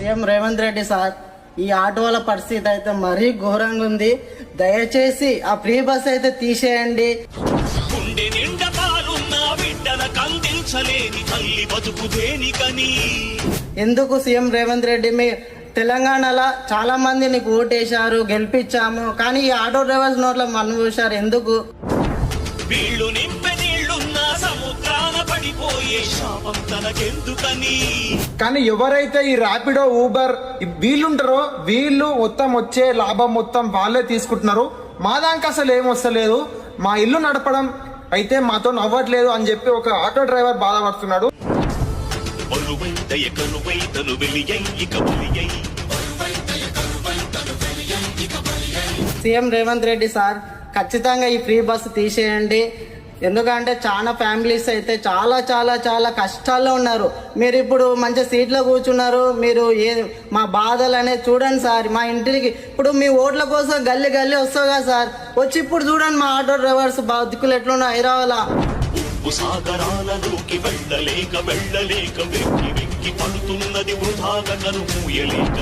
CM Revanth Reddy sir, ఈ ఆటోల పరిస్థితి అయితే మరీ ఘోరంగా ఉంది. దయచేసి ఆ ఫ్రీ బస్ అయితే తీసేయండి. ఎందుకు సీఎం రేవంత్ రెడ్డి, మీ తెలంగాణలో చాలా మంది నీకు ఓటేశారు, గెలిపించాము, కానీ ఈ ఆటో డ్రైవర్స్ నోట్ల మన్ను చూశారు. ఎందుకు? కానీ ఎవరైతే ఈ ర్యాపిడో, ఊబర్ వీళ్ళుంటారో వీళ్ళు మొత్తం వచ్చే లాభం మొత్తం వాళ్ళే తీసుకుంటున్నారు. మా దానికి అసలు ఏమొస్తలేదు, మా ఇల్లు నడపడం అయితే మాతో నవ్వట్లేదు అని చెప్పి ఒక ఆటో డ్రైవర్ బాధపడుతున్నాడు. సీఎం రేవంత్ రెడ్డి సార్, ఖచ్చితంగా ఈ ఫ్రీ బస్సు తీసేయండి. ఎందుకంటే చాలా ఫ్యామిలీస్ అయితే చాలా చాలా చాలా కష్టాల్లో ఉన్నారు. మీరు ఇప్పుడు మంచి సీట్లో కూర్చున్నారు, మీరు మా బాధలు అనేది చూడండి సార్. మా ఇంటికి ఇప్పుడు మీ ఓట్ల కోసం గల్లీ గల్లీ వస్తావు కదా సార్, వచ్చి ఇప్పుడు చూడండి మా ఆటో డ్రైవర్స్ బతుకులు ఎట్లున్నా హైదరాబాద్లో. సాగరాలలోకి వెళ్ళలేక వెళ్ళలేక వెక్కి వెక్కి పడుతున్నది వృధాగా కనుమూయలేక